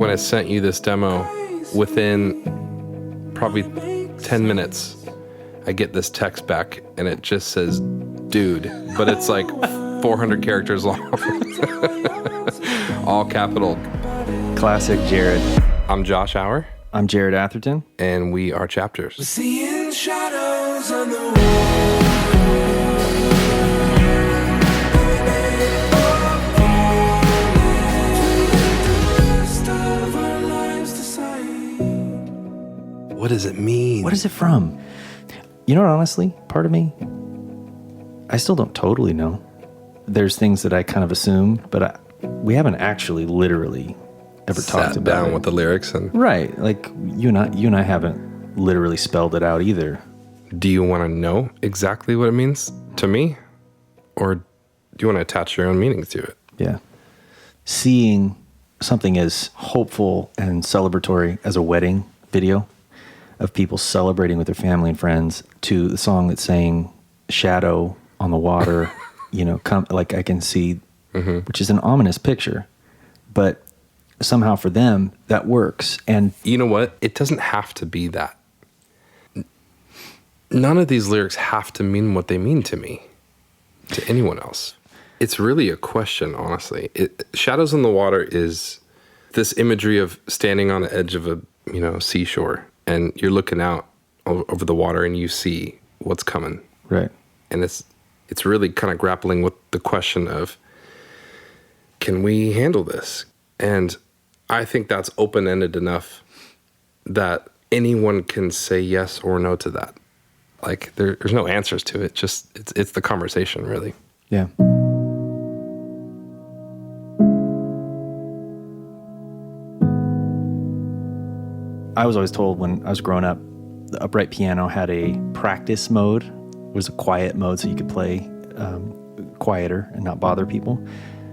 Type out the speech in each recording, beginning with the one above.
when I sent you this demo, within probably 10 minutes, I get this text back and it just says, dude, but it's like 400 characters long. All capital. Classic Jerad. I'm Josh Auer. I'm Jerad Atherton. And we are Chapters. We're seeing shadows on the wall. What does it mean? What is it from? You know what, honestly, part of me, I still don't totally know. There's things that I kind of assume, but we haven't actually literally ever talked about down it. with the lyrics and Right, like you and I haven't literally spelled it out either. Do you want to know exactly what it means to me? Or do you want to attach your own meanings to it? Yeah. Seeing something as hopeful and celebratory as a wedding video of people celebrating with their family and friends to the song that's saying shadow on the water, come like I can see, which is an ominous picture, but somehow for them that works. And you know what? It doesn't have to be that. None of these lyrics have to mean what they mean to me, to anyone else. It's really a question, honestly. Shadows on the water is this imagery of standing on the edge of a seashore, and you're looking out over the water and you see what's coming. Right. And it's really kind of grappling with the question of, can we handle this? And I think that's open-ended enough that anyone can say yes or no to that. Like there's no answers to it. Just it's the conversation, really. Yeah. I was always told when I was growing up, the upright piano had a practice mode. It was a quiet mode, so you could play quieter and not bother people.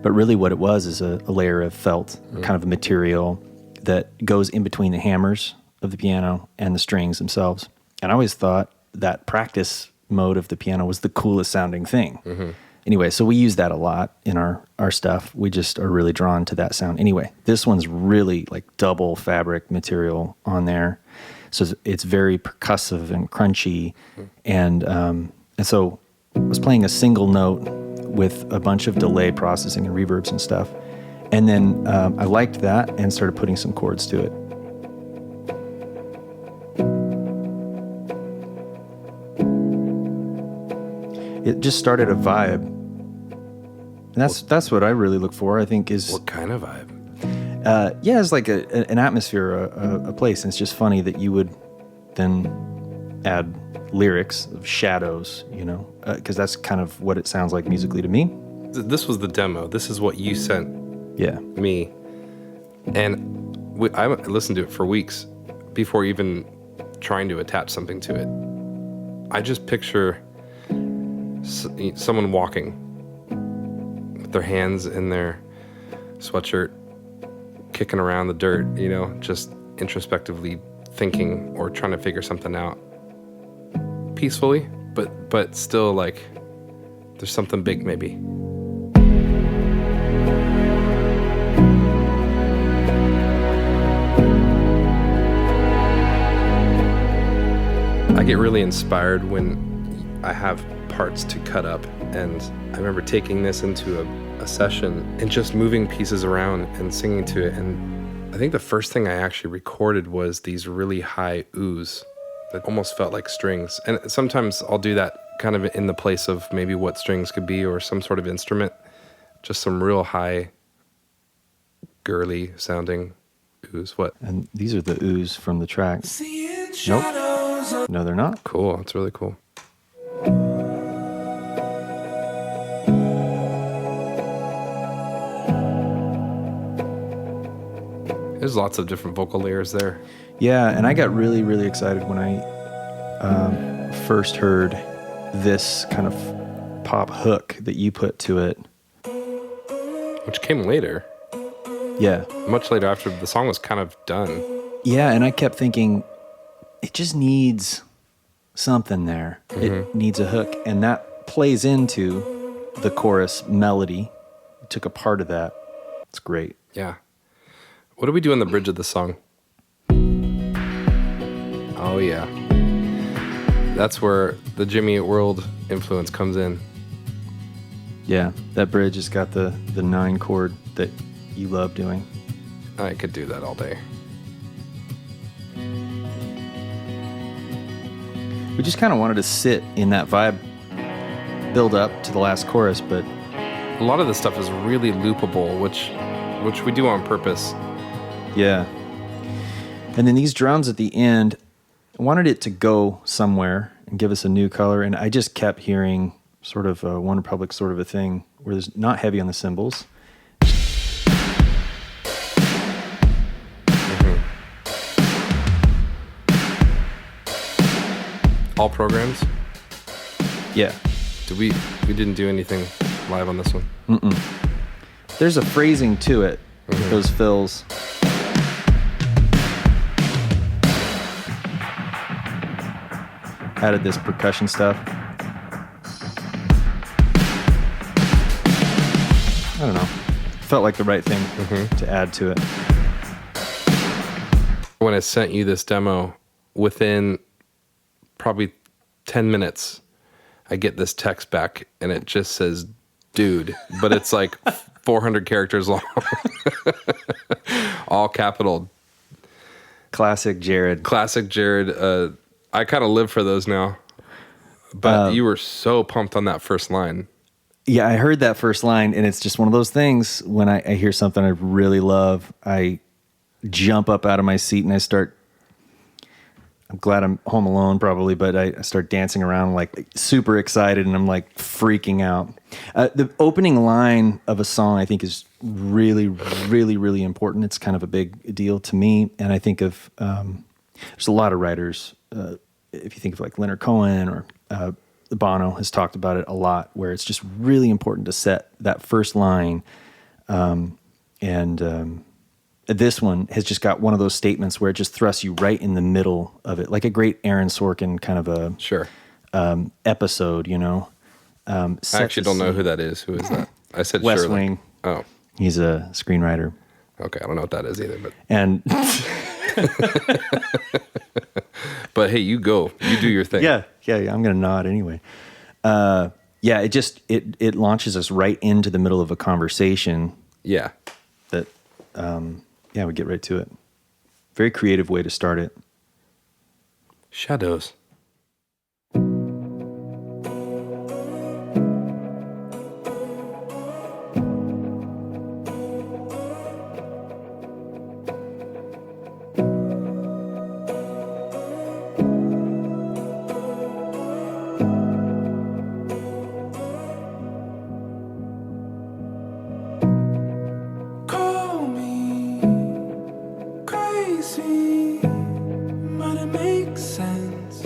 But really what it was is a layer of felt, kind of a material that goes in between the hammers of the piano and the strings themselves. And I always thought that practice mode of the piano was the coolest sounding thing. Mm-hmm. Anyway, so we use that a lot in our stuff. We just are really drawn to that sound. Anyway, this one's really like double fabric material on there. So it's very percussive and crunchy. And so I was playing a single note with a bunch of delay processing and reverbs and stuff. And then I liked that and started putting some chords to it. It just started a vibe. And that's what I really look for, I think, is... What kind of vibe? It's like an atmosphere, a place. And it's just funny that you would then add lyrics of shadows, because that's kind of what it sounds like musically to me. This was the demo. This is what you sent me. And I listened to it for weeks before even trying to attach something to it. I just picture someone walking with their hands in their sweatshirt, kicking around the dirt, just introspectively thinking or trying to figure something out peacefully, but still like there's something big maybe. I get really inspired when I have parts to cut up, and I remember taking this into a session and just moving pieces around and singing to it. And I think the first thing I actually recorded was these really high oohs that almost felt like strings. And sometimes I'll do that kind of in the place of maybe what strings could be or some sort of instrument, just some real high girly sounding oohs. What? And these are the oohs from the track. Nope. No, they're not. Cool. It's really cool. There's lots of different vocal layers there. Yeah, and I got really, really excited when I first heard this kind of pop hook that you put to it. Which came later. Yeah. Much later, after the song was kind of done. Yeah, and I kept thinking, it just needs something there. Mm-hmm. It needs a hook, and that plays into the chorus melody. I took a part of that. It's great. Yeah. What do we do on the bridge of the song? Oh, yeah. That's where the Jimmy Eat World influence comes in. Yeah, that bridge has got the 9 chord that you love doing. I could do that all day. We just kind of wanted to sit in that vibe, build up to the last chorus, but A lot of this stuff is really loopable, which we do on purpose. yeah. And then these drums at the end, I wanted it to go somewhere and give us a new color, and I just kept hearing sort of a One Republic sort of a thing where there's not heavy on the cymbals. All programs? Yeah. We didn't do anything live on this one? There's a phrasing to it with those fills. Added this percussion stuff. I don't know. Felt like the right thing to add to it. When I sent you this demo, within probably 10 minutes, I get this text back and it just says, dude, but it's like 400 characters long. All capital. Classic Jerad. Classic Jerad. I kind of live for those now. But you were so pumped on that first line. Yeah, I heard that first line, and it's just one of those things when I hear something I really love, I jump up out of my seat and I'm glad I'm home alone probably, but I start dancing around like super excited, and I'm like freaking out. The opening line of a song I think is really, really, really important. It's kind of a big deal to me, and I think of, there's a lot of writers, if you think of like Leonard Cohen or Bono has talked about it a lot, where it's just really important to set that first line. This one has just got one of those statements where it just thrusts you right in the middle of it, like a great Aaron Sorkin kind of a episode, you know. I actually don't know who that is. Who is that? I said West Shirley. Wing. Oh. He's a screenwriter. Okay, I don't know what that is either, but And but hey, you go. You do your thing. yeah, I'm gonna nod anyway. It launches us right into the middle of a conversation. Yeah. That we get right to it. Very creative way to start it. Shadows. Call me crazy, but it makes sense.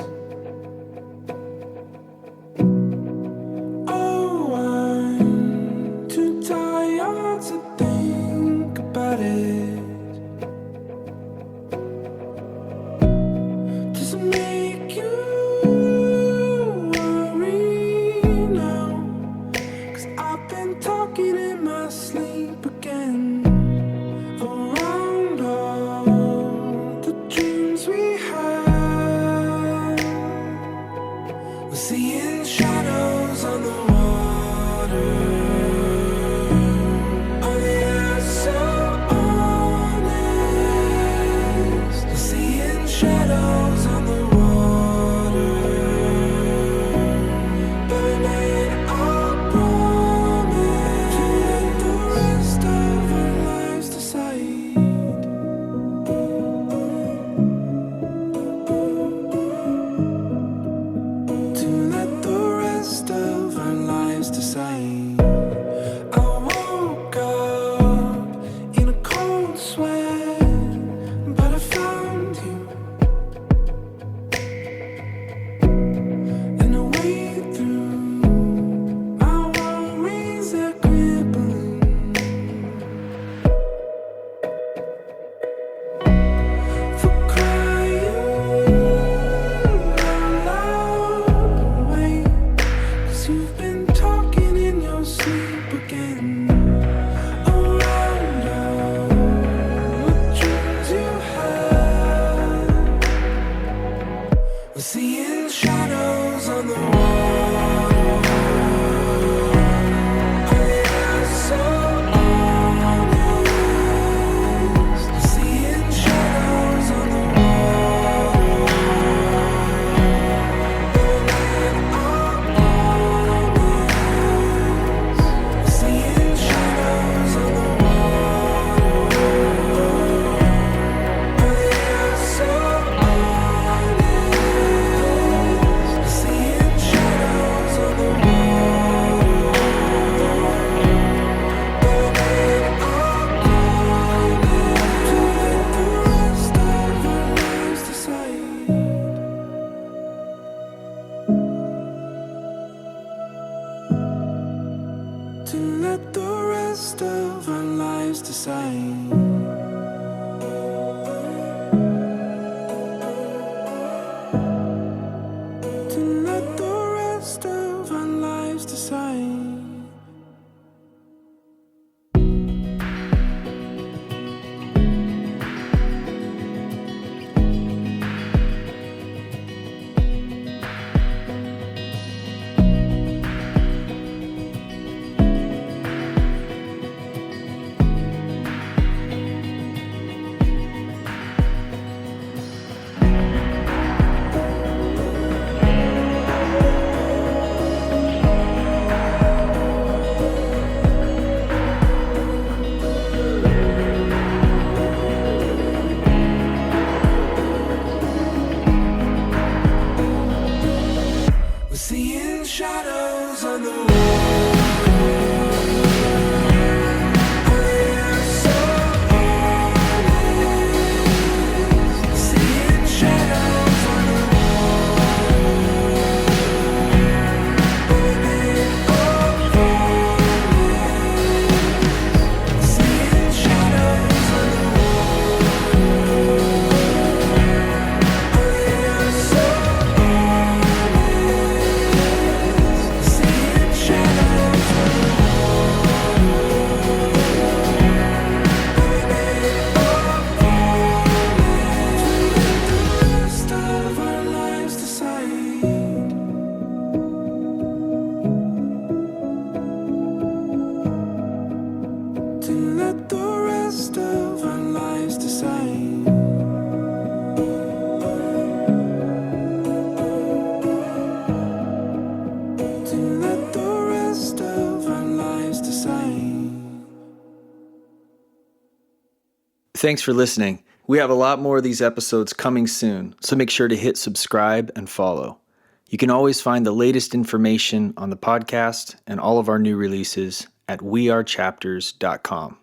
of our lives decide. To let the rest of our lives decide. We're seeing shadows on the wall. We're so honest. Seeing shadows on the wall. Burning up honest. Seeing shadows on the wall. We're so seeing shadows on the rest of our lives decide. To let the rest of our lives decide. To let the rest of our lives decide. Thanks for listening. We have a lot more of these episodes coming soon, so make sure to hit subscribe and follow. You can always find the latest information on the podcast and all of our new releases at wearechapters.com.